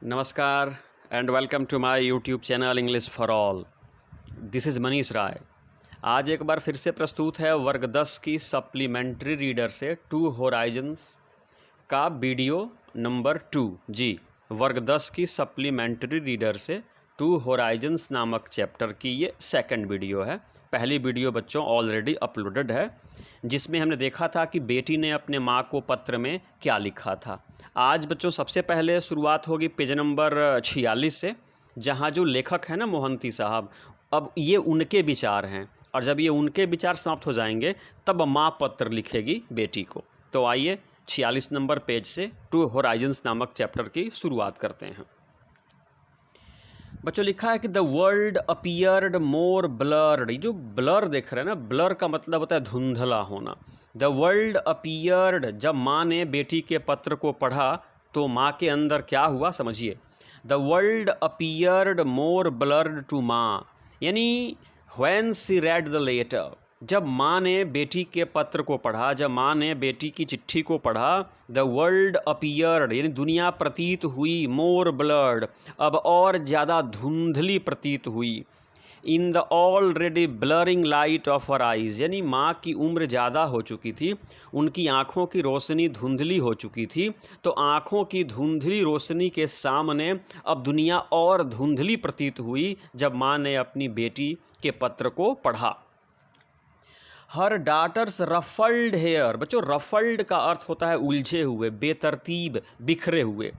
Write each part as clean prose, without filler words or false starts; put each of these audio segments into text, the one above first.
नमस्कार and welcome to my YouTube channel English for all. This is Manish Rai. आज एक बार फिर से प्रस्तुत है वर्ग 10 की सप्लीमेंट्री रीडर से टू होराइजन्स का वीडियो नंबर 2। जी, वर्ग 10 की सप्लीमेंट्री रीडर से टू होराइजन्स नामक चैप्टर की ये सेकंड वीडियो है। पहली वीडियो बच्चों ऑलरेडी अपलोडेड है, जिसमें हमने देखा था कि बेटी ने अपने माँ को पत्र में क्या लिखा था। आज बच्चों सबसे पहले शुरुआत होगी पेज नंबर 46 से, जहाँ जो लेखक है ना मोहंती साहब, अब ये उनके विचार हैं और जब ये उनके विचार समाप्त हो जाएंगे तब माँ पत्र लिखेगी बेटी को। तो आइए 46 नंबर पेज से टू होराइजन्स नामक चैप्टर की शुरुआत करते हैं। बच्चों लिखा है कि the world appeared more blurred. ये जो ब्लर देख रहे हैं ना, ब्लर का मतलब होता है धुंधला होना। द वर्ल्ड अपीयर्ड, जब माँ ने बेटी के पत्र को पढ़ा तो माँ के अंदर क्या हुआ समझिए। The world appeared more blurred to माँ, यानी when she read the letter, जब माँ ने बेटी के पत्र को पढ़ा, जब माँ ने बेटी की चिट्ठी को पढ़ा, द वर्ल्ड अपीयर्ड यानी दुनिया प्रतीत हुई, मोर ब्लर्ड अब और ज़्यादा धुंधली प्रतीत हुई, in the already blurring light of her eyes, यानी माँ की उम्र ज़्यादा हो चुकी थी, उनकी आँखों की रोशनी धुंधली हो चुकी थी। तो आँखों की धुंधली रोशनी के सामने अब दुनिया और धुंधली प्रतीत हुई जब माँ ने अपनी बेटी के पत्र को पढ़ा। हर डाटर्स रफल्ड हेयर, बच्चों रफल्ड का अर्थ होता है उलझे हुए, बेतरतीब, बिखरे हुए।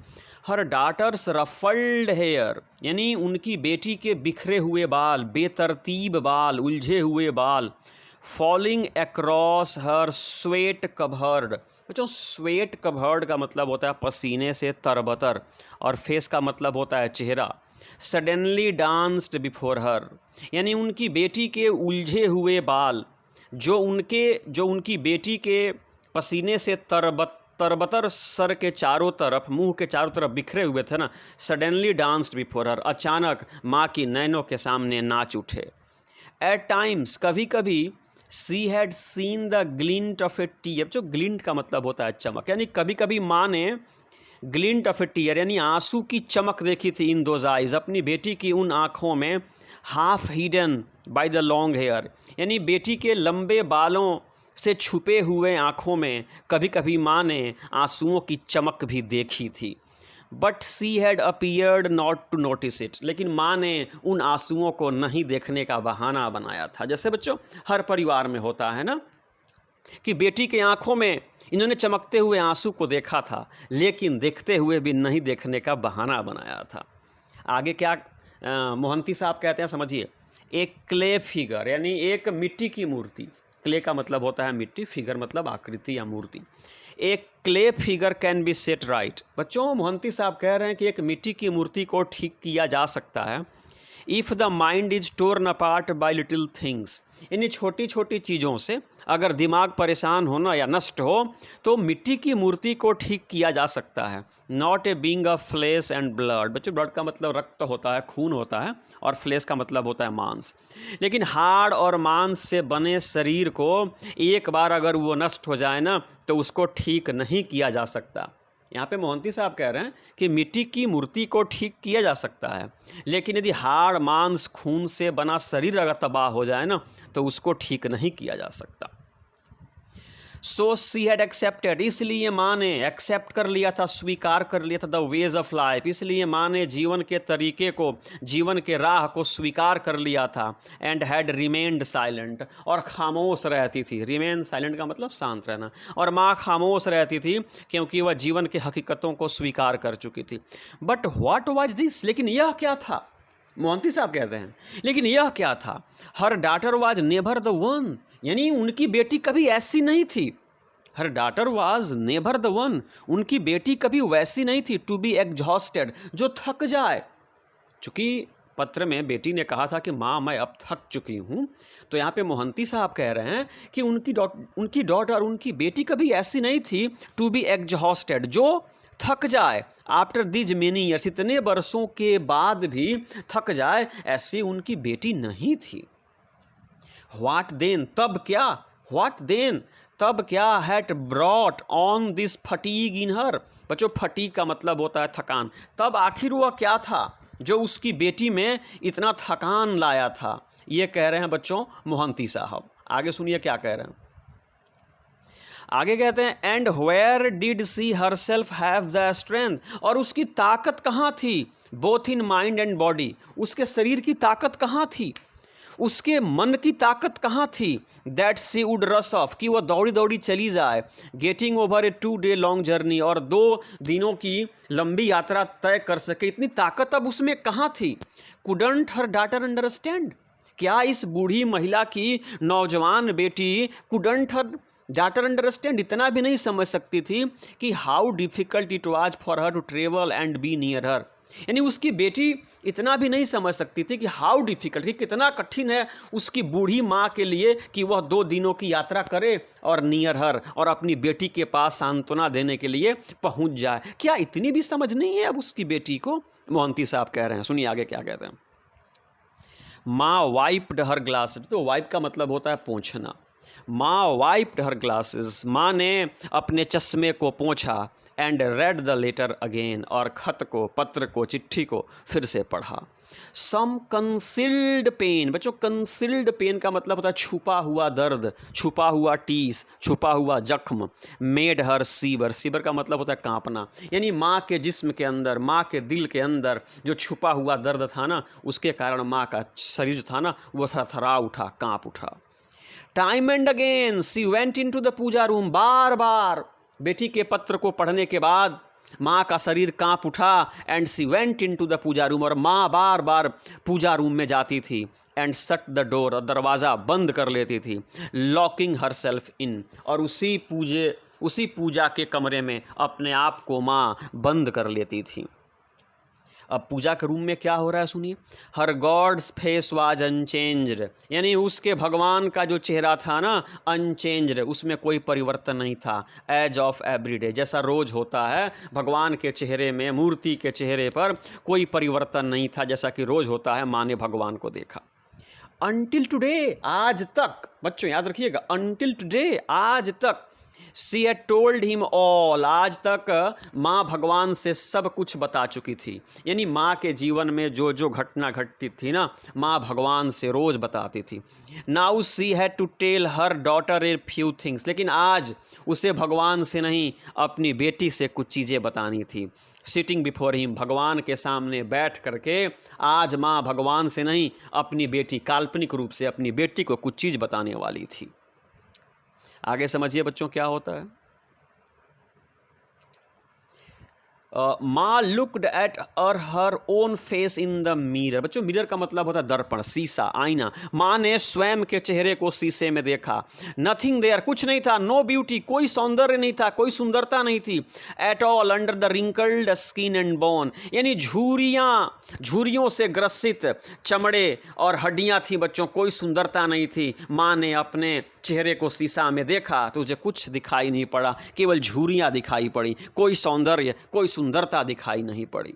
हर डाटर्स रफल्ड हेयर यानी उनकी बेटी के बिखरे हुए बाल, बेतरतीब बाल, उलझे हुए बाल, फॉलिंग अक्रॉस हर स्वेट कवर्ड। बच्चों स्वेट कवर्ड का मतलब होता है पसीने से तरबतर, और फेस का मतलब होता है चेहरा। सडनली डांस्ड बिफोर हर, यानी उनकी बेटी के उलझे हुए बाल जो उनकी बेटी के पसीने से तरबतर सर के चारों तरफ, मुंह के चारों तरफ बिखरे हुए थे ना, सडनली डांस्ड बिफोर हर, अचानक माँ की नैनों के सामने नाच उठे। एट टाइम्स, कभी कभी, she had seen the glint of a tear, जो ग्लिंट का मतलब होता है चमक, यानी कभी कभी माँ ने ग्लिंट ऑफ ए टीयर यानी आंसू की चमक देखी थी, इन दोज आइज, अपनी बेटी की उन आँखों में, half hidden by the long hair, यानी बेटी के लंबे बालों से छुपे हुए आँखों में कभी कभी माँ ने आंसुओं की चमक भी देखी थी। But she had appeared not to notice it, लेकिन माँ ने उन आंसुओं को नहीं देखने का बहाना बनाया था। जैसे बच्चों हर परिवार में होता है ना कि बेटी के आंखों में इन्होंने चमकते हुए आंसू को देखा था, लेकिन देखते हुए भी नहीं देखने का बहाना बनाया था। आगे क्या मोहंती साहब कहते हैं समझिए। एक क्ले फिगर यानी एक मिट्टी की मूर्ति, क्ले का मतलब होता है मिट्टी, फिगर मतलब आकृति या मूर्ति। एक clay figure can be set right. बच्चों मोहंती साहब कह रहे हैं कि एक मिट्टी की मूर्ति को ठीक किया जा सकता है if the mind is torn apart bye little things, यानी छोटी छोटी चीज़ों से अगर दिमाग परेशान होना या नष्ट हो तो मिट्टी की मूर्ति को ठीक किया जा सकता है। Not a being of flesh and blood, बच्चों ब्लड का मतलब रक्त होता है, खून होता है, और फ्लेश का मतलब होता है मांस। लेकिन हाड़ और मांस से बने शरीर को एक बार अगर वो नष्ट हो जाए ना तो उसको ठीक नहीं किया जा सकता। यहाँ पे मोहंती साहब कह रहे हैं कि मिट्टी की मूर्ति को ठीक किया जा सकता है, लेकिन यदि हाड़ मांस खून से बना शरीर अगर तबाह हो जाए ना तो उसको ठीक नहीं किया जा सकता। सो सी हैड एक्सेप्टेड, इसलिए माँ ने एक्सेप्ट कर लिया था, स्वीकार कर लिया था, द वेज ऑफ लाइफ, इसलिए माँ ने जीवन के तरीके को, जीवन के राह को स्वीकार कर लिया था। एंड हैड रिमेन्ड साइलेंट, और खामोश रहती थी। रिमेन साइलेंट का मतलब शांत रहना, और माँ खामोश रहती थी क्योंकि वह जीवन की हकीकतों को स्वीकार कर चुकी थी। बट व्हाट वाज दिस, लेकिन यह क्या था? मोहंती साहब कहते हैं लेकिन यह क्या था? Her daughter was never the one, यानी उनकी बेटी कभी ऐसी नहीं थी। Her daughter was never the one, उनकी बेटी कभी वैसी नहीं थी। टू बी एग्जॉस्टेड, जो थक जाए। चूंकि पत्र में बेटी ने कहा था कि माँ मैं अब थक चुकी हूँ, तो यहाँ पे मोहंती साहब कह रहे हैं कि उनकी डॉटर, उनकी बेटी कभी ऐसी नहीं थी। टू बी एग्जॉस्टेड, जो थक जाए। आफ्टर दीज मेनी ईयर्स, इतने वर्षों के बाद भी थक जाए, ऐसी उनकी बेटी नहीं थी। व्हाट देन, तब क्या? व्हाट देन, तब क्या had brought on this fatigue in her. बच्चों फटीग का मतलब होता है थकान। तब आखिर वह क्या था जो उसकी बेटी में इतना थकान लाया था। ये कह रहे हैं बच्चों मोहंती साहब। आगे सुनिए क्या कह रहे हैं। आगे कहते हैं and where did she herself have the strength. और उसकी ताकत कहाँ थी, both in mind and body. उसके शरीर की ताकत कहाँ थी, उसके मन की ताकत कहाँ थी। दैट सी वुड रस ऑफ, कि वह दौड़ी दौड़ी चली जाए। गेटिंग ओवर ए 2 day लॉन्ग जर्नी, और 2 दिनों की लंबी यात्रा तय कर सके। इतनी ताकत अब उसमें कहाँ थी। कुडंट हर डॉटर अंडरस्टैंड, क्या इस बूढ़ी महिला की नौजवान बेटी कुडंट हर डॉटर अंडरस्टैंड, इतना भी नहीं समझ सकती थी कि how difficult it was for her to travel and be near her. यानी उसकी बेटी इतना भी नहीं समझ सकती थी कि हाउ डिफिकल्ट, कि कितना कठिन है उसकी बूढ़ी माँ के लिए कि वह 2 दिनों की यात्रा करे और नियर हर, और अपनी बेटी के पास सांत्वना देने के लिए पहुंच जाए। क्या इतनी भी समझ नहीं है अब उसकी बेटी को। मोहंती साहब कह रहे हैं, सुनिए आगे क्या कहते हैं। माँ वाइप्ड हर ग्लासेस, तो वाइप का मतलब होता है पोंछना। माँ वाइप्ड हर ग्लासेस, माँ ने अपने चश्मे को पोंछा। And read the letter again, और खत को, पत्र को, चिट्ठी को फिर से पढ़ा। सम कंसील्ड पेन, बच्चों कंसील्ड पेन का मतलब होता है छुपा हुआ दर्द, छुपा हुआ टीस, छुपा हुआ जख्म। मेड हर सीवर, सीवर का मतलब होता है कांपना। यानी माँ के जिस्म के अंदर, माँ के दिल के अंदर जो छुपा हुआ दर्द था ना, उसके कारण माँ का शरीर जो था ना वो थरथरा उठा, कांप उठा। Time and again she went into the puja room, बार बार बेटी के पत्र को पढ़ने के बाद माँ का शरीर कांप उठा। And she went into the puja room, और माँ बार बार पूजा रूम में जाती थी। एंड शट द डोर, और दरवाज़ा बंद कर लेती थी। लॉकिंग हर सेल्फ इन, और उसी पूजा के कमरे में अपने आप को माँ बंद कर लेती थी। अब पूजा के रूम में क्या हो रहा है सुनिए। हर गॉड्स फेस वाज अनचेंज्ड, यानी उसके भगवान का जो चेहरा था ना अनचेंज्ड, उसमें कोई परिवर्तन नहीं था। एज ऑफ एवरीडे, जैसा रोज होता है भगवान के चेहरे में, मूर्ति के चेहरे पर कोई परिवर्तन नहीं था, जैसा कि रोज होता है। माँ ने भगवान को देखा। अनटिल टुडे, आज तक, बच्चों याद रखिएगा, अनटिल टुडे, आज तक। She had told him all, आज तक माँ भगवान से सब कुछ बता चुकी थी। यानी माँ के जीवन में जो जो घटना घटती थी ना, माँ भगवान से रोज बताती थी। Now she had to tell her daughter a few things, लेकिन आज उसे भगवान से नहीं अपनी बेटी से कुछ चीज़ें बतानी थी। सिटिंग बिफोर हिम, भगवान के सामने बैठ करके आज माँ भगवान से नहीं अपनी बेटी, काल्पनिक रूप से अपनी बेटी को कुछ चीज़ बताने वाली थी। आगे समझिए बच्चों क्या होता है। माँ looked at her own face in the mirror, बच्चों मिरर का मतलब होता है दर्पण, शीशा, आईना। माँ ने स्वयं के चेहरे को शीशे में देखा। नथिंग देयर, कुछ नहीं था। नो ब्यूटी, कोई सौंदर्य नहीं था, कोई सुंदरता नहीं थी। At all under the wrinkled skin and bone, यानी झुर्रियों से ग्रसित चमड़े और हड्डियाँ थी बच्चों, कोई सुंदरता नहीं थी। माँ ने अपने चेहरे को शीशा में देखा तो उसे कुछ दिखाई नहीं पड़ा, केवल झुर्रियाँ दिखाई पड़ी, कोई सौंदर्य, कोई सुंदरता दिखाई नहीं पड़ी।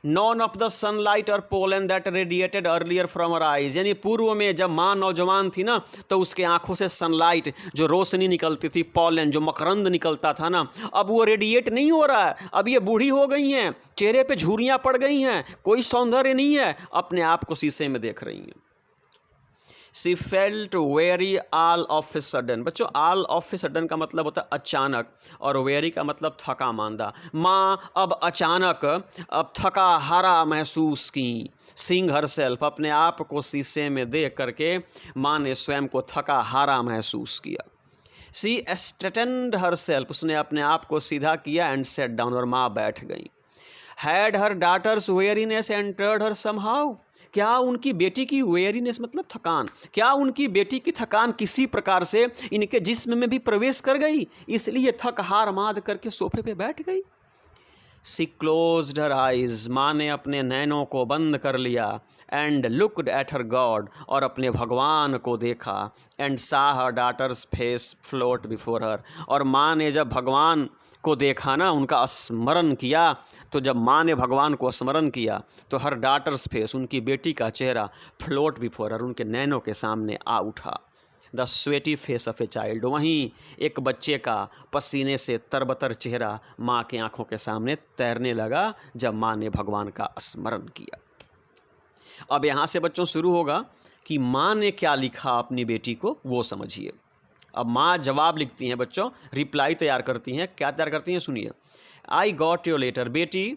नॉन ऑफ द सनलाइट और pollen that radiated earlier from her eyes, यानी पूर्व में जब माँ नौजवान थी ना तो उसके आंखों से सनलाइट, जो रोशनी निकलती थी, पोलन जो मकरंद निकलता था ना, अब वो रेडिएट नहीं हो रहा है। अब ये बूढ़ी हो गई हैं, चेहरे पे झुर्रियाँ पड़ गई हैं, कोई सौंदर्य नहीं है, अपने आप को शीशे में देख रही हैं। She felt very all of a sudden, बच्चों ऑल ऑफ ए सडन का मतलब होता है अचानक, और वेरी का मतलब थका मांदा। माँ अब अचानक अब थका हारा महसूस की। सीइंग हरसेल्फ, अपने आप को शीशे में देख करके माँ ने स्वयं को थका हारा महसूस किया। सी स्ट्रेटन्ड हरसेल्फ, उसने अपने आप को सीधा किया। एंड सेट डाउन, और माँ बैठ गई। Had her daughter's weariness entered her somehow, क्या उनकी बेटी की वेयरीनेस मतलब थकान, क्या उनकी बेटी की थकान किसी प्रकार से इनके जिस्म में भी प्रवेश कर गई, इसलिए थक हार माद करके सोफे पे बैठ गई। सी क्लोज्ड हर आइज, माँ ने अपने नैनों को बंद कर लिया। And looked at her god, और अपने भगवान को देखा। And saw her daughter's face float before her, और माँ ने जब भगवान को देखा ना, उनका स्मरण किया, तो जब माँ ने भगवान को स्मरण किया तो हर डाटर्स फेस, उनकी बेटी का चेहरा फ्लोट बिफोर हर, उनके नैनों के सामने आ उठा। The sweaty face of a child. वहीं एक बच्चे का पसीने से तरबतर चेहरा माँ की आंखों के सामने तैरने लगा जब माँ ने भगवान का स्मरण किया। अब यहाँ से बच्चों शुरू होगा कि माँ ने क्या लिखा अपनी बेटी को, वो समझिए। अब माँ जवाब लिखती हैं बच्चों, रिप्लाई तैयार करती हैं। क्या तैयार करती हैं सुनिए। आई गॉट योर लेटर, बेटी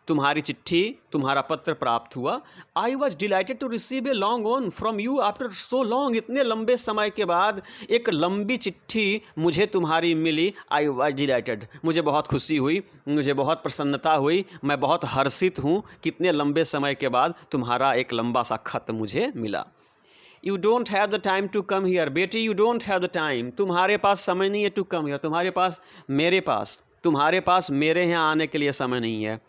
तुम्हारी चिट्ठी, तुम्हारा पत्र प्राप्त हुआ। I was delighted to receive a long one from you after so long, इतने लंबे समय के बाद एक लंबी चिट्ठी मुझे तुम्हारी मिली। आई वॉज डिलाइटेड, मुझे बहुत खुशी हुई, मुझे बहुत प्रसन्नता हुई, मैं बहुत हर्षित हूँ। कितने लंबे समय के बाद तुम्हारा एक लंबा सा खत मुझे मिला। You don't have the time to come here, बेटी you don't have the time, तुम्हारे पास समय नहीं है टू कम हियर, तुम्हारे पास मेरे यहाँ आने के लिए समय नहीं है।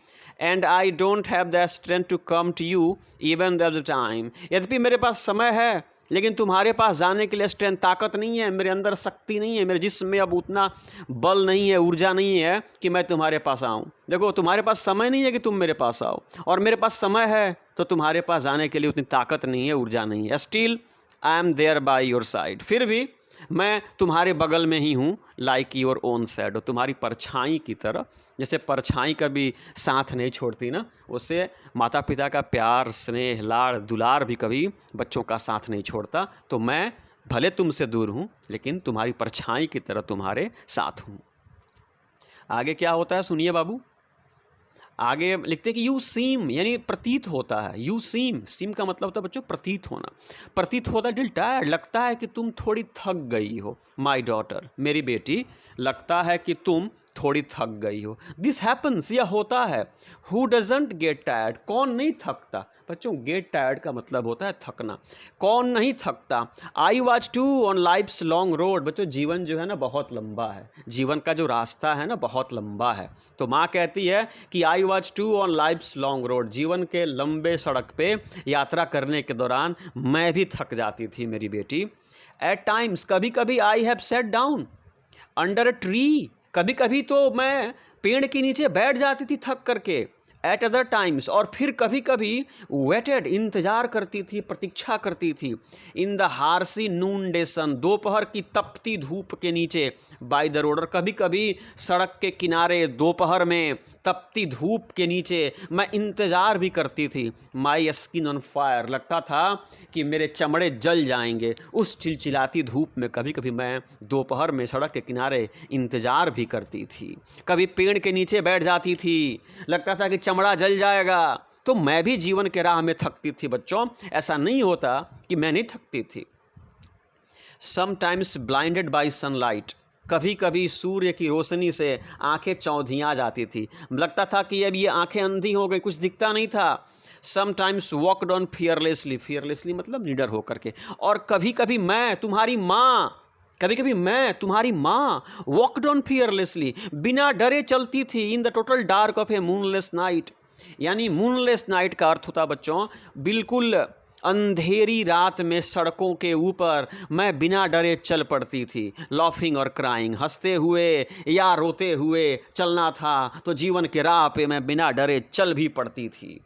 And I don't have the strength to come to you even at the time, यद्यपि मेरे पास समय है लेकिन तुम्हारे पास जाने के लिए स्ट्रेंथ, ताकत नहीं है, मेरे अंदर शक्ति नहीं है, मेरे जिस्म में अब उतना बल नहीं है, ऊर्जा नहीं है कि मैं तुम्हारे पास आऊँ। देखो तुम्हारे पास समय नहीं है कि तुम मेरे पास आओ, और मेरे पास समय है तो तुम्हारे पास जाने के लिए उतनी ताकत नहीं है, ऊर्जा नहीं है। Still I am there by your side, फिर भी मैं तुम्हारे बगल में ही हूँ। लाइक योर ओन शैडो, तुम्हारी परछाई की तरह। जैसे परछाई कभी साथ नहीं छोड़ती ना, उससे माता पिता का प्यार, स्नेह, लाड़, दुलार भी कभी बच्चों का साथ नहीं छोड़ता। तो मैं भले तुमसे दूर हूँ लेकिन तुम्हारी परछाई की तरह तुम्हारे साथ हूँ। आगे क्या होता है सुनिए बाबू। आगे लिखते हैं कि यू सीम, यानी प्रतीत होता है। यू सीम का मतलब होता है बच्चों प्रतीत होना। प्रतीत होता है डिल टायर्ड, लगता है कि तुम थोड़ी थक गई हो। माई डॉटर, मेरी बेटी, लगता है कि तुम थोड़ी थक गई हो। दिस हैपन्स, यह होता है। हु डजंट गेट टायर्ड, कौन नहीं थकता। बच्चों गेट टायर्ड का मतलब होता है थकना, कौन नहीं थकता। I was to on life's long road, बच्चों जीवन जो है ना बहुत लंबा है, जीवन का जो रास्ता है ना बहुत लंबा है। तो माँ कहती है कि I was to on life's long road, जीवन के लंबे सड़क पे यात्रा करने के दौरान मैं भी थक जाती थी मेरी बेटी। एट टाइम्स, कभी कभी I have set down under a tree, कभी कभी तो मैं पेड़ के नीचे बैठ जाती थी थक करके। एट अदर टाइम्स, और फिर कभी कभी वेटेड, इंतजार करती थी, प्रतीक्षा करती थी। इन द हार्सी नून डे सन, दोपहर की तपती धूप के नीचे। बाय द रोड, और कभी कभी सड़क के किनारे दोपहर में तपती धूप के नीचे मैं इंतज़ार भी करती थी। माई स्किन ऑन फायर, लगता था कि मेरे चमड़े जल जाएंगे उस चिलचिलाती धूप में। कभी कभी मैं दोपहर में सड़क के किनारे इंतज़ार भी करती थी। कभी पेड़ के नीचे बैठ जाती थी, लगता था कि चमड़ा जल जाएगा। तो मैं भी जीवन के राह में थकती थी बच्चों, ऐसा नहीं होता कि मैं नहीं थकती थी। समटाइम्स ब्लाइंडेड बाई सनलाइट, कभी कभी सूर्य की रोशनी से आंखें चौंधिया जाती थी, लगता था कि अब ये आंखें अंधी हो गई, कुछ दिखता नहीं था। Sometimes walked on fearlessly, fearlessly मतलब निडर होकर के। और कभी कभी मैं तुम्हारी माँ, कभी कभी मैं तुम्हारी माँ वॉकड ऑन फियरलेसली, बिना डरे चलती थी। In the total dark of A moonless night, यानी मूनलेस नाइट का अर्थ होता बच्चों बिल्कुल अंधेरी रात में सड़कों के ऊपर मैं बिना डरे चल पड़ती थी। लॉफिंग और क्राइंग, हंसते हुए या रोते हुए चलना था तो जीवन के राह पे मैं बिना डरे चल भी पड़ती थी।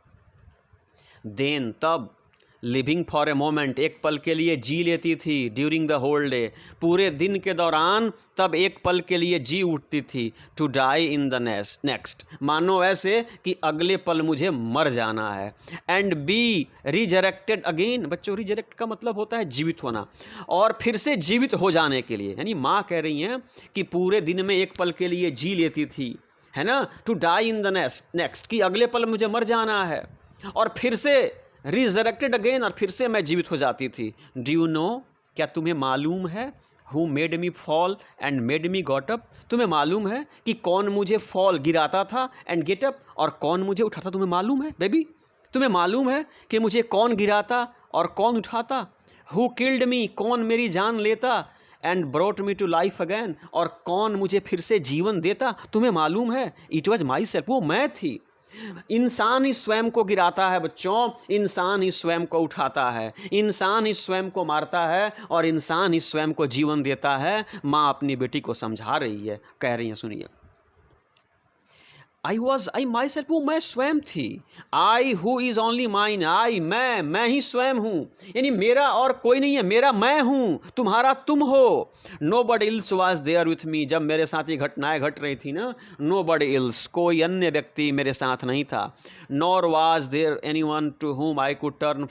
देन, तब, लिविंग फॉर ए मोमेंट, एक पल के लिए जी लेती थी। ड्यूरिंग द होल डे, पूरे दिन के दौरान तब एक पल के लिए जी उठती थी। To die in the next, मानो ऐसे कि अगले पल मुझे मर जाना है। एंड बी रिजरेक्टेड अगेन, बच्चों रिजरेक्ट का मतलब होता है जीवित होना, और फिर से जीवित हो जाने के लिए। यानी माँ कह रही हैं कि पूरे दिन में एक पल के लिए जी लेती थी, है ना। To die in the next, कि अगले पल मुझे मर जाना है, और फिर से रिजरेक्टेड अगेन, और फिर से मैं जीवित हो जाती थी। डू यू नो, क्या तुम्हें मालूम है। Who made me fall and made me got up, तुम्हें मालूम है कि कौन मुझे फॉल गिराता था एंड गेट अप, और कौन मुझे उठाता। तुम्हें मालूम है बेबी, तुम्हें मालूम है कि मुझे कौन गिराता और कौन उठाता। हु किल्ड मी, कौन मेरी जान लेता, and brought me to life again, और कौन मुझे फिर से जीवन देता। तुम्हें मालूम है, इट वॉज माई सेल्फ, वो मैं थी। इंसान ही स्वयं को गिराता है बच्चों, इंसान ही स्वयं को उठाता है, इंसान ही स्वयं को मारता है, और इंसान ही स्वयं को जीवन देता है। माँ अपनी बेटी को समझा रही है, कह रही है सुनिए। आई माई सेल्फ, वो मैं स्वयं थी। I who is only mine, I मैं ही स्वयं हूँ, यानी मेरा और कोई नहीं है, मेरा मैं हूँ, तुम्हारा तुम हो। Nobody else was there with me, जब मेरे साथ ये घटनाएं घट रही थी ना, नो बडी इल्स, कोई अन्य व्यक्ति मेरे साथ नहीं था। Nor was there anyone to whom I could turn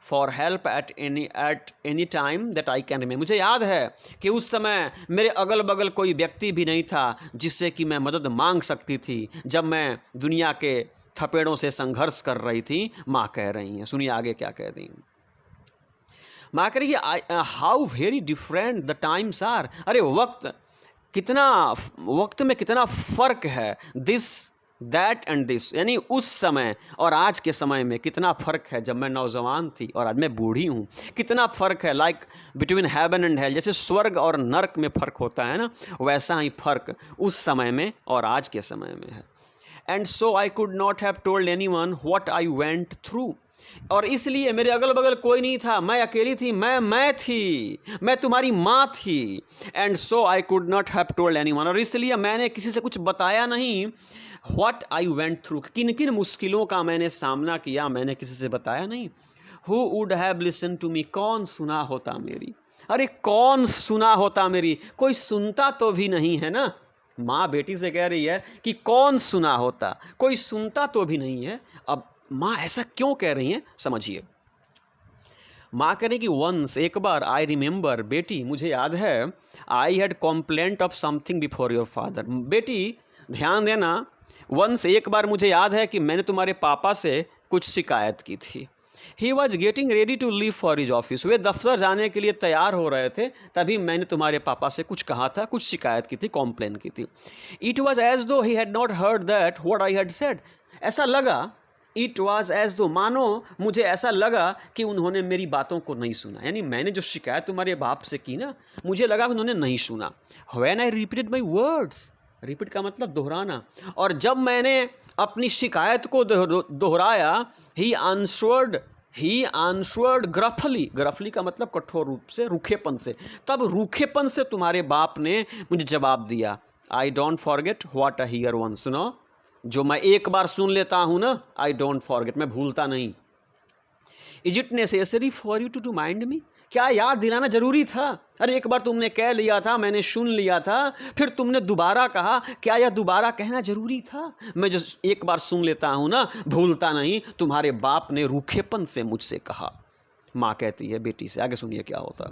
for help at any time that I can remember. मुझे याद है कि उस समय मेरे अगल बगल कोई व्यक्ति भी नहीं था जिससे कि मैं मदद मांग सकती थी जब मैं दुनिया के थपेड़ों से संघर्ष कर रही थी। माँ कह रही हैं, सुनिए आगे क्या कह रही हैं। माँ कह रही है, how very different the times are, अरे वक्त में कितना फ़र्क है। दिस दैट एंड दिस, यानी उस समय और आज के समय में कितना फ़र्क है। जब मैं नौजवान थी और आज मैं बूढ़ी हूँ, कितना फ़र्क है। Like between heaven and hell, जैसे स्वर्ग और नरक में फ़र्क होता है ना, वैसा ही फ़र्क उस समय में और आज के समय में है। And so I could not have told any one what I went through, और इसलिए मेरे अगल बगल कोई नहीं था, मैं अकेली थी, मैं थी, मैं तुम्हारी माँ थी। And so I could not have told any one, और इसलिए मैंने किसी से कुछ बताया नहीं। व्हाट आई वेंट थ्रू, किन किन मुश्किलों का मैंने सामना किया, मैंने किसी से बताया नहीं। Who would have listen to me, कौन सुना होता मेरी, अरे कौन सुना होता मेरी, कोई सुनता तो भी नहीं है ना। माँ बेटी से कह रही है कि कौन सुना होता, कोई सुनता तो भी नहीं है। अब माँ ऐसा क्यों कह रही हैं, समझिए। माँ कह रही कि वंस, एक बार, आई रिमेंबर, बेटी मुझे याद है, I had compliant of something before your father, बेटी ध्यान देना, वंस एक बार मुझे याद है कि मैंने तुम्हारे पापा से कुछ शिकायत की थी। He was getting ready to leave for his office, वे दफ्तर जाने के लिए तैयार हो रहे थे, तभी मैंने तुम्हारे पापा से कुछ कहा था, कुछ शिकायत की थी, कॉम्प्लेन की थी। इट वॉज एज दो he had not heard that what I had said, ऐसा लगा, इट वॉज एज दो, मानो मुझे ऐसा लगा कि उन्होंने मेरी बातों को नहीं सुना, यानी मैंने जो शिकायत तुम्हारे बाप से की ना, मुझे लगा कि उन्होंने नहीं सुना। When I repeated my words, repeat का मतलब दोहराना, और जब मैंने अपनी शिकायत को दोहराया, ही आंसर्ड ग्रफली का मतलब कठोर रूप से, रूखेपन से, तब रूखेपन से तुम्हारे बाप ने मुझे जवाब दिया, I don't forget what I hear once, सुनो, जो मैं एक बार सुन लेता हूं ना, आई डोंट फॉरगेट, मैं भूलता नहीं। Is it necessary for you to remind me, क्या याद दिलाना जरूरी था? अरे एक बार तुमने कह लिया था, मैंने सुन लिया था, फिर तुमने दोबारा कहा, क्या यह दोबारा कहना जरूरी था? मैं जो एक बार सुन लेता हूं ना, भूलता नहीं, तुम्हारे बाप ने रूखेपन से मुझसे कहा। माँ कहती है बेटी से, आगे सुनिए क्या होता।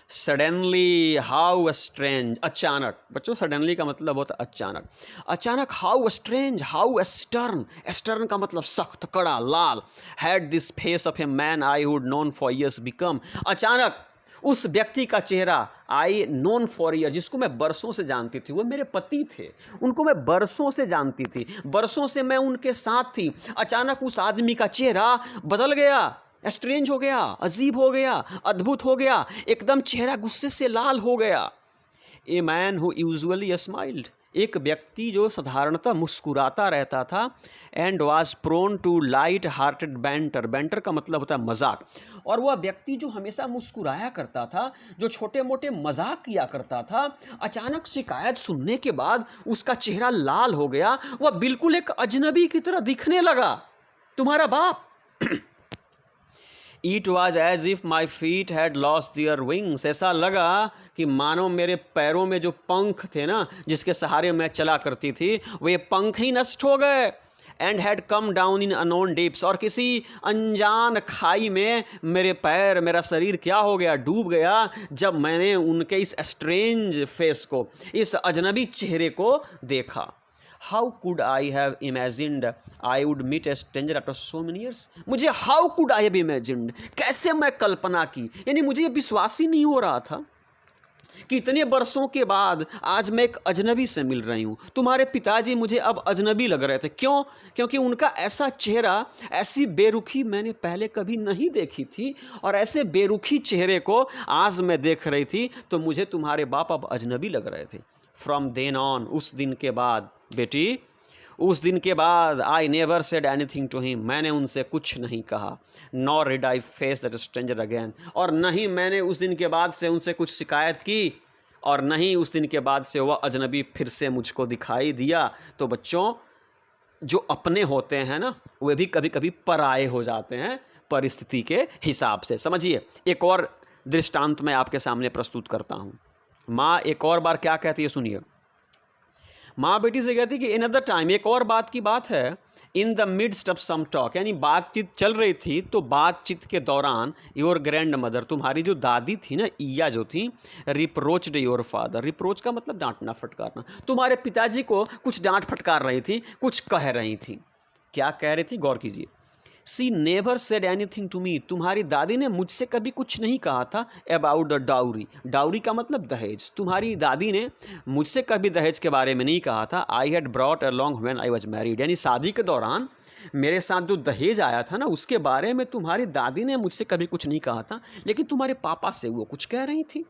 सडनली हाउ स्ट्रेंज, अचानक, बच्चों सडनली का मतलब होता अचानक, अचानक, how strange, how stern, stern का मतलब सख्त, कड़ा, लाल, had this face of a man I would known for years become, अचानक उस व्यक्ति का चेहरा, आई नोन फॉर ईयर, जिसको मैं बरसों से जानती थी, वो मेरे पति थे, उनको मैं बरसों से जानती थी, बरसों से मैं उनके साथ थी, अचानक उस आदमी का चेहरा बदल गया, स्ट्रेंज हो गया, अजीब हो गया, अद्भुत हो गया, एकदम चेहरा गुस्से से लाल हो गया। A man who usually smiled, एक व्यक्ति जो साधारणतः मुस्कुराता रहता था, and was prone to light hearted banter, banter का मतलब होता है मजाक, और वह व्यक्ति जो हमेशा मुस्कुराया करता था, जो छोटे मोटे मजाक किया करता था, अचानक शिकायत सुनने के बाद उसका चेहरा लाल हो गया, वह बिल्कुल एक अजनबी की तरह दिखने लगा, तुम्हारा बाप। It was as if my feet had lost their wings, ऐसा लगा कि मानो मेरे पैरों में जो पंख थे ना, जिसके सहारे मैं चला करती थी, वे पंख ही नष्ट हो गए। And had come down in unknown dips, और किसी अनजान खाई में मेरे पैर, मेरा शरीर क्या हो गया, डूब गया, जब मैंने उनके इस स्ट्रेंज फेस को, इस अजनबी चेहरे को देखा। How could I have imagined I would meet a stranger after so many years, मुझे how could I have imagined, कैसे मैं कल्पना की, यानी मुझे ये विश्वास ही नहीं हो रहा था कि इतने वर्षों के बाद आज मैं एक अजनबी से मिल रही हूँ। तुम्हारे पिताजी मुझे अब अजनबी लग रहे थे, क्यों? क्योंकि उनका ऐसा चेहरा, ऐसी बेरुखी मैंने पहले कभी नहीं देखी थी, और ऐसे बेरुखी चेहरे को आज मैं देख रही थी, तो मुझे तुम्हारे बाप अब अजनबी लग रहे थे। फ्रॉम देन ऑन, उस दिन के बाद बेटी, उस दिन के बाद, I never said anything to him, मैंने उनसे कुछ नहीं कहा। Nor did I face that stranger again, और नहीं मैंने उस दिन के बाद से उनसे कुछ शिकायत की, और नहीं उस दिन के बाद से वह अजनबी फिर से मुझको दिखाई दिया। तो बच्चों, जो अपने होते हैं ना, वे भी कभी कभी पराये हो जाते हैं परिस्थिति के हिसाब से। समझिए, एक और दृष्टांत मैं आपके सामने प्रस्तुत करता हूँ। माँ एक और बार क्या कहती है, सुनिए। माँ बेटी से कहती है कि अनदर टाइम, एक और बात की बात है, in the midst of some talk, यानी बातचीत चल रही थी तो बातचीत के दौरान योर ग्रैंड मदर, तुम्हारी जो दादी थी ना, ईया जो थी, रिप्रोच्ड योर फादर। रिप्रोच का मतलब डांटना फटकारना। तुम्हारे पिताजी को कुछ डांट फटकार रही थी, कुछ कह रही थी। क्या कह रही थी, गौर कीजिए। She never said anything to me, तुम्हारी दादी ने मुझसे कभी कुछ नहीं कहा था अबाउट द डाउरी। डाउरी का मतलब दहेज। तुम्हारी दादी ने मुझसे कभी दहेज के बारे में नहीं कहा था। I had brought along when I was married, यानी शादी के दौरान मेरे साथ जो दहेज आया था ना, उसके बारे में तुम्हारी दादी ने मुझसे कभी कुछ नहीं कहा था, लेकिन तुम्हारे पापा से वो कुछ कह रही थी।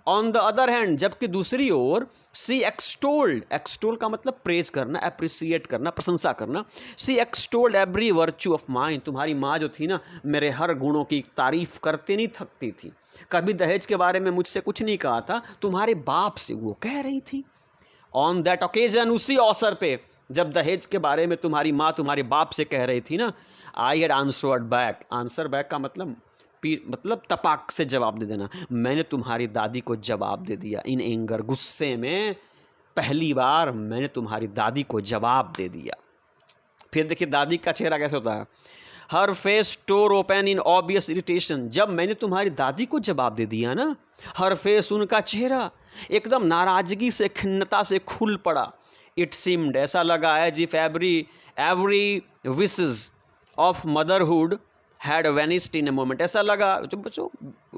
ऑन द अदर हैंड, जबकि दूसरी ओर, सी एक्सटोल्ड, एक्सटोल का मतलब प्रेज करना, अप्रिसिएट करना, प्रशंसा करना। सी एक्सटोल्ड एवरी वर्च्यू ऑफ माइंड, तुम्हारी माँ जो थी ना, मेरे हर गुणों की तारीफ करते नहीं थकती थी। कभी दहेज के बारे में मुझसे कुछ नहीं कहा था, तुम्हारे बाप से वो कह रही थी। ऑन दैट ओकेजन, उसी अवसर पे जब दहेज के बारे में तुम्हारी माँ तुम्हारे बाप से कह रही थी ना, I had answered back. Answer back का मतलब तपाक से जवाब दे देना। मैंने तुम्हारी दादी को जवाब दे दिया, इन एंगर, गुस्से में पहली बार मैंने तुम्हारी दादी को जवाब दे दिया। फिर देखिए दादी का चेहरा कैसे होता है। Her face tore open in obvious irritation, जब मैंने तुम्हारी दादी को जवाब दे दिया ना, हर फेस, उनका चेहरा एकदम नाराजगी से, खिन्नता से खुल पड़ा। इट सीम्ड, ऐसा लगा है, GIF every wishes of motherhood had vanished in a moment. ऐसा लगा, जो बच्चों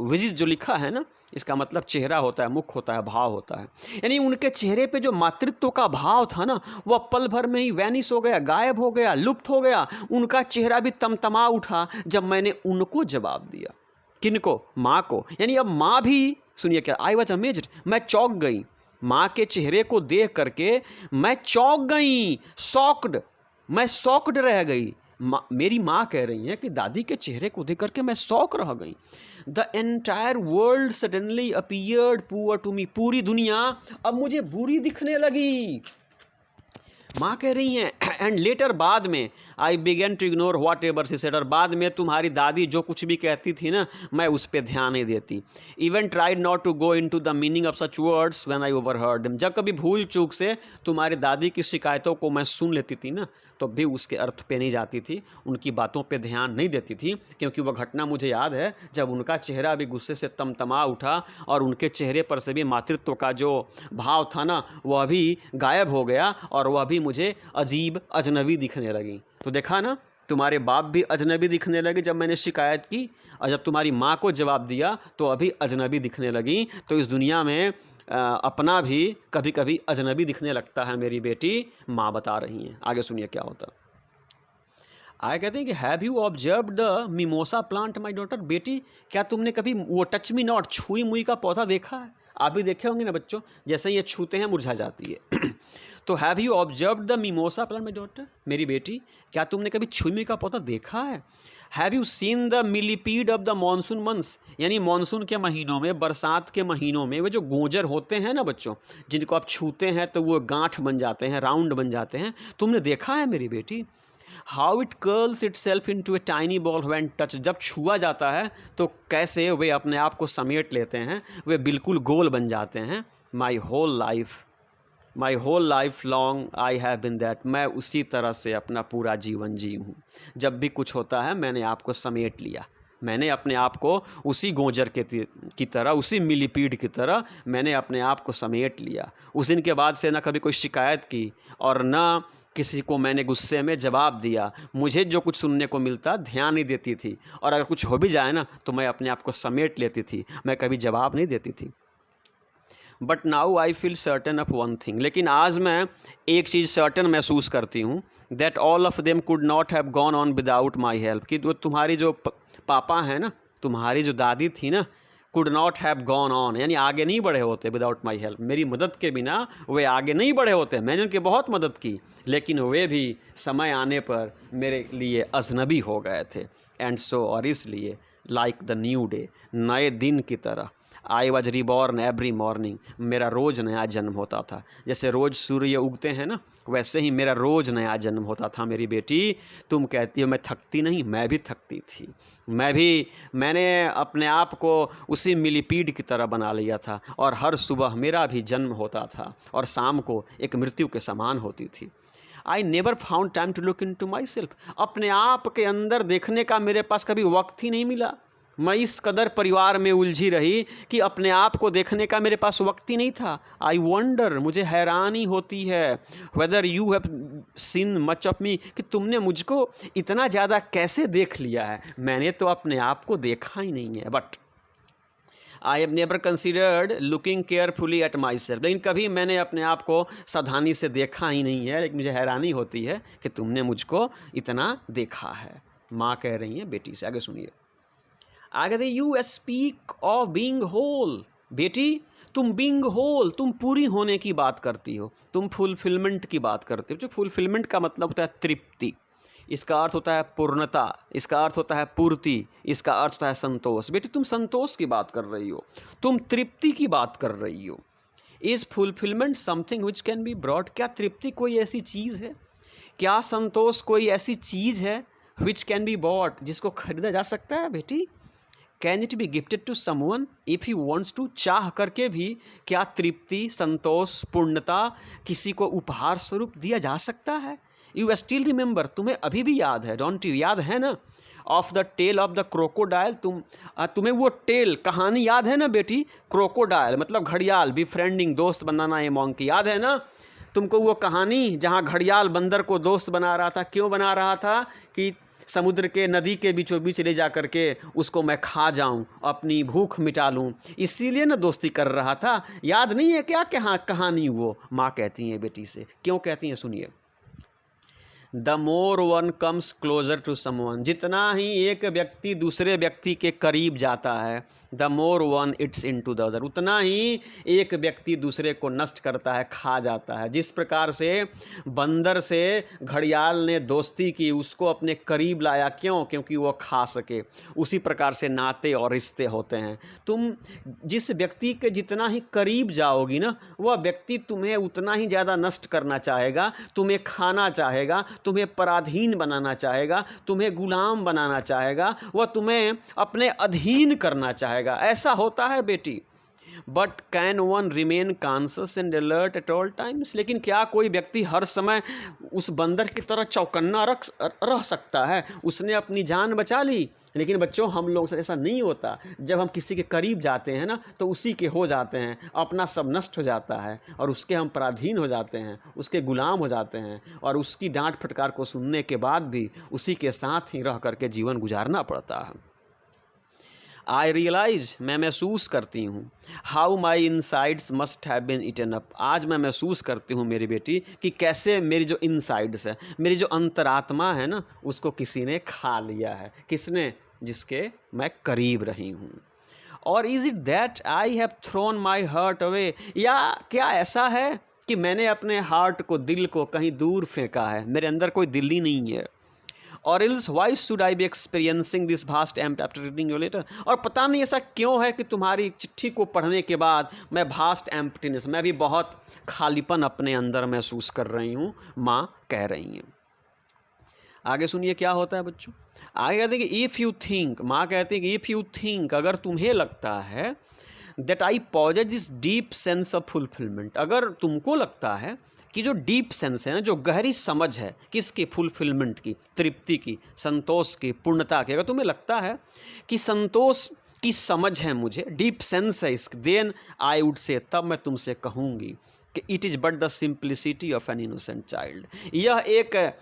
विजिज जो लिखा है ना, इसका मतलब चेहरा होता है, मुख होता है, भाव होता है। यानी उनके चेहरे पे जो मातृत्व का भाव था ना, वह पल भर में ही वैनिश हो गया, गायब हो गया, लुप्त हो गया। उनका चेहरा भी तमतमा उठा जब मैंने उनको जवाब दिया। किनको? माँ को। यानी अब माँ भी, सुनिए क्या, आई वॉज अमेज्ड, मैं चौंक गई। माँ के चेहरे को देख करके मैं चौंक गई, शॉक्ड, मैं शॉक्ड रह गई। मेरी माँ कह रही हैं कि दादी के चेहरे को देख करके मैं शॉक रह गई। The entire world suddenly appeared poor to me, पूरी दुनिया अब मुझे बुरी दिखने लगी। माँ कह रही हैं, एंड लेटर, बाद में, I began to ignore whatever she said, और बाद में तुम्हारी दादी जो कुछ भी कहती थी ना, मैं उस पर ध्यान नहीं देती। Even tried not to go into the meaning of such words when I overheard them, जब कभी भूल चूक से तुम्हारी दादी की शिकायतों को मैं सुन लेती थी ना, तो भी उसके अर्थ पे नहीं जाती थी, उनकी बातों पे ध्यान नहीं देती थी, क्योंकि वह घटना मुझे याद है जब उनका चेहरा भी गुस्से से तमतमा उठा और उनके चेहरे पर से भी मातृत्व का जो भाव था ना, वह भी गायब हो गया और वह भी मुझे अजीब, अजनबी दिखने लगी। तो देखा ना, तुम्हारे बाप भी अजनबी दिखने लगे जब मैंने शिकायत की, और जब तुम्हारी माँ को जवाब दिया तो अभी अजनबी दिखने लगी। तो इस दुनिया में अपना भी कभी कभी अजनबी दिखने लगता है मेरी बेटी, माँ बता रही हैं। आगे सुनिए क्या होता। आगे कहते हैं कि have you observed the mimosa plant my daughter, बेटी क्या तुमने कभी वो टच मी नॉट, छुई मुई का पौधा देखा है? आप भी देखे होंगे ना बच्चों, जैसे ये छूते हैं मुरझा जाती है। तो have you observed the mimosa plant my daughter, मेरी बेटी क्या तुमने कभी छुई मुई का पौधा देखा है? Have you seen the millipede of the monsoon months, यानी मानसून के महीनों में, बरसात के महीनों में, वे जो गोजर होते हैं ना बच्चों, जिनको आप छूते हैं तो वो गांठ बन जाते हैं, राउंड बन जाते हैं, तुमने देखा है मेरी बेटी? How it curls itself into a tiny ball when touch, जब छुआ जाता है तो कैसे वे अपने आप को समेट लेते हैं, वे बिल्कुल गोल बन जाते हैं। My whole life long I have been that, मैं उसी तरह से अपना पूरा जीवन जी हूँ। जब भी कुछ होता है मैंने आपको समेट लिया, मैंने अपने आप को उसी गोजर की तरह, उसी मिलीपीड की तरह मैंने अपने आप को समेट लिया। उस दिन के बाद से ना कभी कोई शिकायत की और ना किसी को मैंने गुस्से में जवाब दिया। मुझे जो कुछ सुनने को मिलता ध्यान नहीं देती थी, और अगर कुछ हो भी जाए ना तो मैं अपने आप को समेट लेती थी, मैं कभी जवाब नहीं देती थी। But now I feel certain of one thing, लेकिन आज मैं एक चीज़ सर्टन महसूस करती हूँ, that all of them could not have gone on without my help, कि वो तुम्हारी जो पापा हैं ना, तुम्हारी जो दादी थी ना, could not have gone on, यानी आगे नहीं बढ़े होते विदाउट माई हेल्प, मेरी मदद के बिना वे आगे नहीं बढ़े होते। मैंने उनकी बहुत मदद की, लेकिन वे भी समय आने पर मेरे लिए अजनबी हो गए थे। एंड सो, और इसलिए, लाइक द न्यू डे, नए दिन की तरह, I was reborn every morning, मेरा रोज़ नया जन्म होता था। जैसे रोज़ सूर्य उगते हैं ना, वैसे ही मेरा रोज़ नया जन्म होता था मेरी बेटी। तुम कहती हो मैं थकती नहीं, मैं भी थकती थी। मैंने अपने आप को उसी मिलीपीड की तरह बना लिया था, और हर सुबह मेरा भी जन्म होता था और शाम को एक मृत्यु के समान होती थी। I never found time to look into myself, अपने आप के अंदर देखने का मेरे पास कभी वक्त ही नहीं मिला। मैं इस कदर परिवार में उलझी रही कि अपने आप को देखने का मेरे पास वक्त ही नहीं था। आई वंडर, मुझे हैरानी होती है, whether you have seen much of me, कि तुमने मुझको इतना ज़्यादा कैसे देख लिया है। मैंने तो अपने आप को देखा ही नहीं है। But I have never considered looking carefully at my self, लेकिन कभी मैंने अपने आप को सावधानी से देखा ही नहीं है। लेकिन मुझे हैरानी होती है कि तुमने मुझको इतना देखा है। माँ कह रही हैं बेटी से। आगे सुनिए, आगे थे you speak of being whole, बेटी तुम बीइंग होल, तुम पूरी होने की बात करती हो, तुम फुलफिलमेंट की बात करती हो। जो फुलफिलमेंट का मतलब होता है तृप्ति, इसका अर्थ होता है पूर्णता, इसका अर्थ होता है पूर्ति, इसका अर्थ होता है संतोष। बेटी तुम संतोष की बात कर रही हो, तुम तृप्ति की बात कर रही हो। Is fulfilment something which can be brought, क्या तृप्ति कोई ऐसी चीज़ है, क्या संतोष कोई ऐसी चीज़ है विच कैन बी बॉट, जिसको खरीदा जा सकता है। बेटी can it be gifted to someone if he wants to, चाह करके भी क्या तृप्ति, संतोष, पूर्णता किसी को उपहार स्वरूप दिया जा सकता है। यू स्टिल रिमेंबर, तुम्हें अभी भी याद है, डोंट यू, याद है ना, of the tale of the crocodile, तुम्हें वो टेल कहानी याद है ना बेटी। क्रोकोडाइल मतलब घड़ियाल, बिफ्रेंडिंग दोस्त बनाना, ये मॉन्की, याद है ना तुमको वो कहानी जहाँ घड़ियाल बंदर को दोस्त बना रहा था। क्यों बना रहा था? कि समुद्र के नदी के बीचों बीच ले जा करके उसको मैं खा जाऊं, अपनी भूख मिटा लूं, इसीलिए ना दोस्ती कर रहा था। याद नहीं है क्या कहानी वो? माँ कहती हैं बेटी से। क्यों कहती हैं सुनिए, the more one comes closer to someone, जितना ही एक व्यक्ति दूसरे व्यक्ति के करीब जाता है, the more one eats into the other, उतना ही एक व्यक्ति दूसरे को नष्ट करता है, खा जाता है। जिस प्रकार से बंदर से घड़ियाल ने दोस्ती की, उसको अपने करीब लाया, क्यों? क्योंकि वो खा सके। उसी प्रकार से नाते और रिश्ते होते हैं। तुम जिस व्यक्ति के जितना ही करीब जाओगी ना, वह व्यक्ति तुम्हें उतना ही ज़्यादा नष्ट करना चाहेगा, तुम्हें खाना चाहेगा, तुम्हें पराधीन बनाना चाहेगा, तुम्हें गुलाम बनाना चाहेगा, वह तुम्हें अपने अधीन करना चाहेगा। ऐसा होता है बेटी। But can one remain conscious and alert at all times, लेकिन क्या कोई व्यक्ति हर समय उस बंदर की तरह चौकन्ना रह सकता है? उसने अपनी जान बचा ली, लेकिन बच्चों हम लोग से ऐसा नहीं होता। जब हम किसी के करीब जाते हैं ना, तो उसी के हो जाते हैं, अपना सब नष्ट हो जाता है और उसके हम पराधीन हो जाते हैं, उसके गुलाम हो जाते हैं, और उसकी डांट फटकार को सुनने के बाद भी उसी के साथ ही रह करके जीवन गुजारना पड़ता है। आई रियलाइज, मैं महसूस करती हूँ, how my insides must have been eaten up, आज मैं महसूस करती हूँ मेरी बेटी कि कैसे मेरी जो इनसाइड्स है, मेरी जो अंतरात्मा है ना, उसको किसी ने खा लिया है। किसने? जिसके मैं करीब रही हूँ। और is it that I have thrown my heart away, या क्या ऐसा है कि मैंने अपने हार्ट को, दिल को कहीं दूर फेंका है, मेरे अंदर कोई दिल ही नहीं है। और else why should I be experiencing this vast empty after reading your letter, और पता नहीं ऐसा क्यों है कि तुम्हारी चिट्ठी को पढ़ने के बाद मैं वास्ट एम्प्टीनेस, मैं भी बहुत खालीपन अपने अंदर महसूस कर रही हूँ, माँ कह रही हैं। आगे सुनिए क्या होता है बच्चों। आगे कहते हैं कि इफ़ यू थिंक, माँ कहती है कि इफ़ यू थिंक, अगर तुम्हें लगता है, that I possess this deep sense of fulfilment, अगर तुमको लगता है कि जो डीप सेंस है ना, जो गहरी समझ है किसकी? फुलफिलमेंट की, तृप्ति की, संतोष की, पूर्णता की, अगर तुम्हें लगता है कि संतोष की समझ है मुझे, डीप सेंस है इसकी, देन आई वुड से, तब मैं तुमसे कहूँगी कि it is but the simplicity of N innocent child, यह एक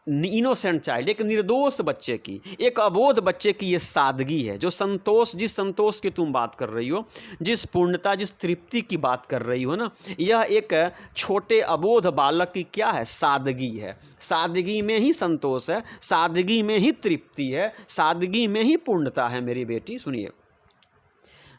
इनोसेंट चाइल्ड, एक निर्दोष बच्चे की, एक अबोध बच्चे की ये सादगी है। जो संतोष, जिस संतोष की तुम बात कर रही हो, जिस पूर्णता, जिस तृप्ति की बात कर रही हो ना, यह एक छोटे अबोध बालक की क्या है? सादगी है। सादगी में ही संतोष है, सादगी में ही तृप्ति है, सादगी में ही पूर्णता है मेरी बेटी। सुनिए,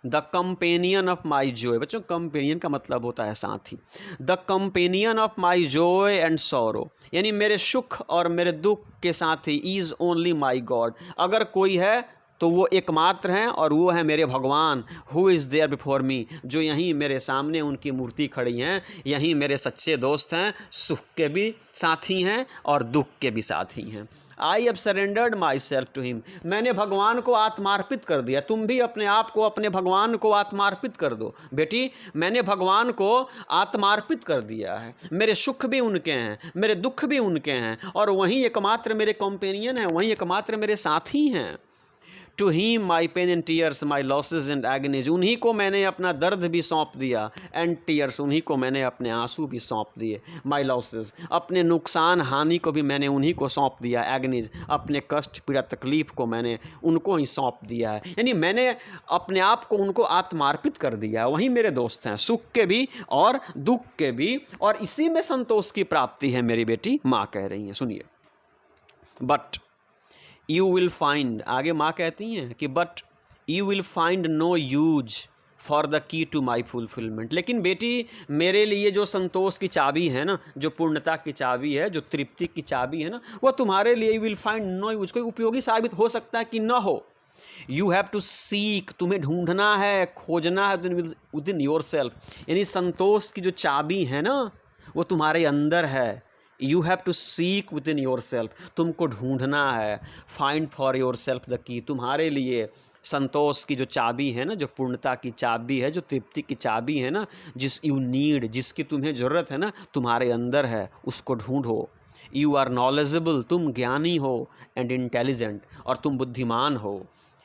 the companion of my Joy, बच्चों कंपेनियन का मतलब होता है साथी। The companion of my Joy and sorrow, यानी मेरे सुख और मेरे दुख के साथी, इज़ ओनली माई गॉड, अगर कोई है तो वो एकमात्र हैं और वो है मेरे भगवान, who is there before me, जो यहीं मेरे सामने उनकी मूर्ति खड़ी हैं, यहीं मेरे सच्चे दोस्त हैं, सुख के भी साथी हैं और दुख के भी साथी हैं। I have surrendered myself to him, मैंने भगवान को आत्मार्पित कर दिया। तुम भी अपने आप को, अपने भगवान को आत्मार्पित कर दो बेटी। मैंने भगवान को आत्मार्पित कर दिया है। मेरे सुख भी उनके हैं, मेरे दुख भी उनके हैं, और वहीं एकमात्र मेरे कंपेनियन हैं, वहीं एकमात्र मेरे साथी हैं। To he my pain and tears, my losses and agonies, उन्हीं को मैंने अपना दर्द भी सौंप दिया, एंड टीयर्स, उन्हीं को मैंने अपने आंसू भी सौंप दिए, माई लॉसेज, अपने नुकसान हानि को भी मैंने उन्हीं को सौंप दिया, एगनीज, अपने कष्ट पीड़ा तकलीफ को मैंने उनको ही सौंप दिया है। यानी मैंने अपने आप को उनको आत्मार्पित कर दिया है। वहीं मेरे दोस्त हैं, सुख के भी और दुख के भी, और इसी में संतोष की प्राप्ति है मेरी बेटी, माँ कह रही हैं। सुनिए, बट यू विल फाइंड, आगे माँ कहती हैं कि but you will find no use for the key to my fulfilment, लेकिन बेटी मेरे लिए जो संतोष की चाबी है ना, जो पूर्णता की चाबी है, जो तृप्ति की चाबी है ना, वो तुम्हारे लिए you will find no use, कोई उपयोगी साबित हो सकता है कि ना हो। यू हैव टू सीक, तुम्हें ढूंढना है, खोजना है विद इन योर सेल्फ, यानी संतोष की जो चाबी है ना वो तुम्हारे अंदर है। You have to seek within yourself, तुमको ढूंढना है। Find for yourself the key, तुम्हारे लिए संतोष की जो चाबी है ना, जो पूर्णता की चाबी है, जो तृप्ति की चाबी है ना, जिस यू नीड, जिसकी तुम्हें ज़रूरत है ना, तुम्हारे अंदर है, उसको ढूंढो। यू आर नॉलेजेबल, तुम ज्ञानी हो, एंड इंटेलिजेंट, और तुम बुद्धिमान हो।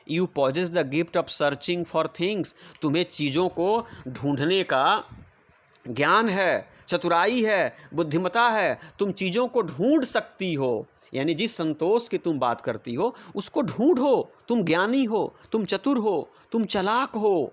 You possess the gift of searching for things, तुम्हें चीज़ों को ढूंढने का ज्ञान है, चतुराई है, बुद्धिमता है, तुम चीज़ों को ढूंढ सकती हो। यानी जिस संतोष की तुम बात करती हो उसको ढूंढो, तुम ज्ञानी हो, तुम चतुर हो, तुम चालाक हो।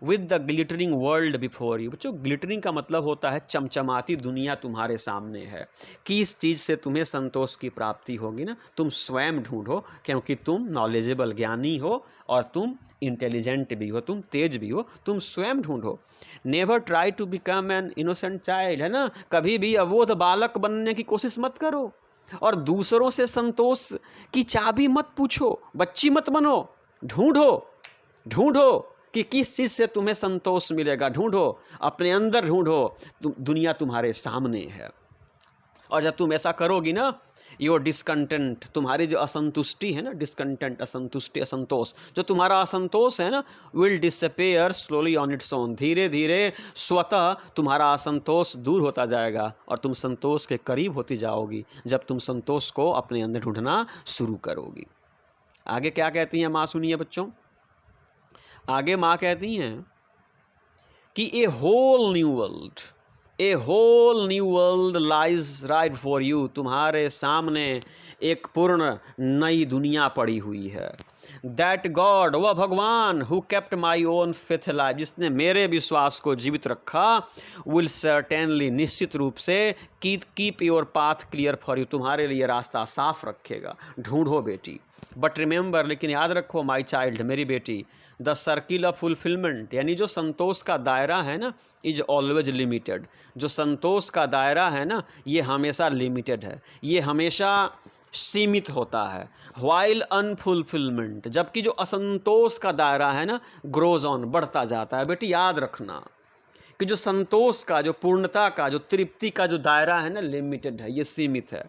With the glittering world before you, बच्चों ग्लिटरिंग का मतलब होता है चमचमाती दुनिया तुम्हारे सामने है। किस चीज़ से तुम्हें संतोष की प्राप्ति होगी ना, तुम स्वयं ढूंढो, क्योंकि तुम नॉलेजेबल, ज्ञानी हो, और तुम इंटेलिजेंट भी हो, तुम तेज भी हो, तुम स्वयं ढूंढो। Never try to become an innocent child, है ना, कभी भी अबोध बालक बनने की कोशिश मत करो, और दूसरों से संतोष की चाबी मत पूछो, बच्ची मत बनो। ढूंढो, ढूंढो कि किस चीज़ से तुम्हें संतोष मिलेगा, ढूंढो, अपने अंदर ढूंढो, दुनिया तुम्हारे सामने है। और जब तुम ऐसा करोगी ना, योर डिसकंटेंट, तुम्हारी जो असंतुष्टि है ना, डिसकंटेंट, असंतुष्टि, असंतोष, जो तुम्हारा असंतोष है ना, will disappear slowly on its own, धीरे धीरे स्वतः तुम्हारा असंतोष दूर होता जाएगा, और तुम संतोष के करीब होती जाओगी जब तुम संतोष को अपने अंदर ढूंढना शुरू करोगी। आगे क्या कहती हैं माँ, सुनिए बच्चों। आगे माँ कहती हैं कि a whole new world, a whole new world lies right for you, तुम्हारे सामने एक पूर्ण नई दुनिया पड़ी हुई है। दैट गॉड, वह भगवान, who kept my own faith life, जिसने मेरे विश्वास को जीवित रखा, विल सर्टेनली, निश्चित रूप से, keep your path clear for you, तुम्हारे लिए रास्ता साफ रखेगा। ढूंढो बेटी। बट रिमेंबर, लेकिन याद रखो माई चाइल्ड, मेरी बेटी, द सर्किल ऑफ फुलफिलमेंट, यानी जो संतोष का दायरा है ना, इज ऑलवेज लिमिटेड। जो संतोष का दायरा है ना, ये हमेशा लिमिटेड है, ये हमेशा सीमित होता है। वाइल अनफुलफिलमेंट, जबकि जो असंतोष का दायरा है ना, ग्रोज ऑन, बढ़ता जाता है। बेटी याद रखना कि जो संतोष का, जो पूर्णता का, जो तृप्ति का जो दायरा है ना, लिमिटेड है, ये सीमित है।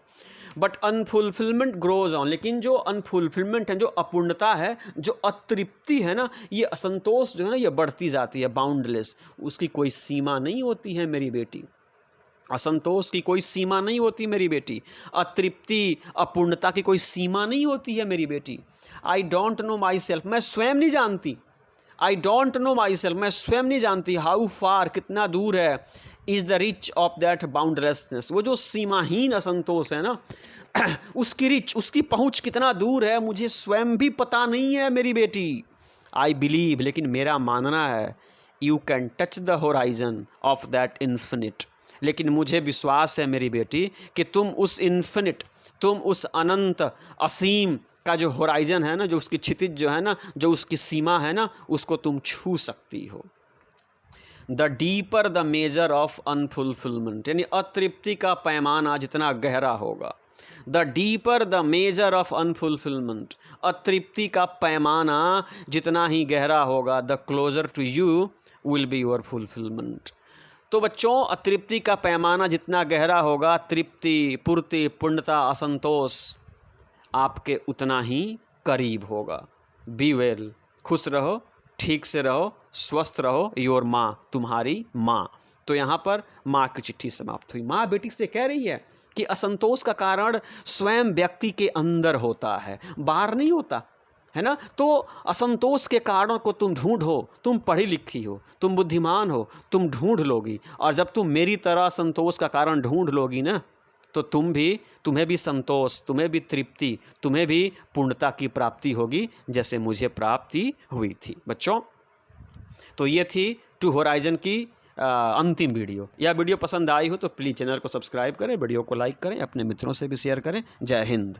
बट अनफुलफिलमेंट ग्रोज ऑन, लेकिन जो अनफुलफिलमेंट है, जो अपूर्णता है, जो अतृप्ति है ना, ये असंतोष जो है ना, ये बढ़ती जाती है, बाउंडलेस, उसकी कोई सीमा नहीं होती है मेरी बेटी। असंतोष की कोई सीमा नहीं होती मेरी बेटी, अतृप्ति, अपूर्णता की कोई सीमा नहीं होती है मेरी बेटी। I don't know my self, मैं स्वयं नहीं जानती। I don't know my self, मैं स्वयं नहीं जानती। हाउ फार, कितना दूर है, is the rich of that boundlessness, वो जो सीमाहीन असंतोष है ना, उसकी रिच, उसकी पहुँच कितना दूर है, मुझे स्वयं भी पता नहीं है मेरी बेटी। आई बिलीव, लेकिन मेरा मानना है, you can touch the horizon of that infinite, लेकिन मुझे विश्वास है मेरी बेटी कि तुम उस इन्फिनिट, तुम उस अनंत, असीम का जो होराइजन है ना, जो उसकी क्षितिज जो है ना, जो उसकी सीमा है ना, उसको तुम छू सकती हो। The deeper the measure of unfulfilment, यानी अतृप्ति का पैमाना जितना गहरा होगा, the deeper the measure of unfulfilment, अतृप्ति का पैमाना जितना ही गहरा होगा, the closer to you will be your fulfilment. तो बच्चों, अतृप्ति का पैमाना जितना गहरा होगा, तृप्ति, पूर्ति, पूर्णता, असंतोष आपके उतना ही करीब होगा। बी वेल, खुश रहो, ठीक से रहो, स्वस्थ रहो। योर माँ, तुम्हारी माँ। तो यहाँ पर माँ की चिट्ठी समाप्त हुई। माँ बेटी से कह रही है कि असंतोष का कारण स्वयं व्यक्ति के अंदर होता है, बाहर नहीं होता है ना। तो असंतोष के कारणों को तुम ढूंढो। तुम पढ़ी लिखी हो, तुम बुद्धिमान हो, तुम ढूंढ लोगी। और जब तुम मेरी तरह संतोष का कारण ढूंढ लोगी ना, तो तुम्हें भी संतोष, तुम्हें भी तृप्ति, तुम्हें भी पूर्णता की प्राप्ति होगी, जैसे मुझे प्राप्ति हुई थी। बच्चों, तो ये थी टू होराइजन की अंतिम वीडियो। यह वीडियो पसंद आई हो तो प्लीज़ चैनल को सब्सक्राइब करें, वीडियो को लाइक करें, अपने मित्रों से भी शेयर करें। जय हिंद।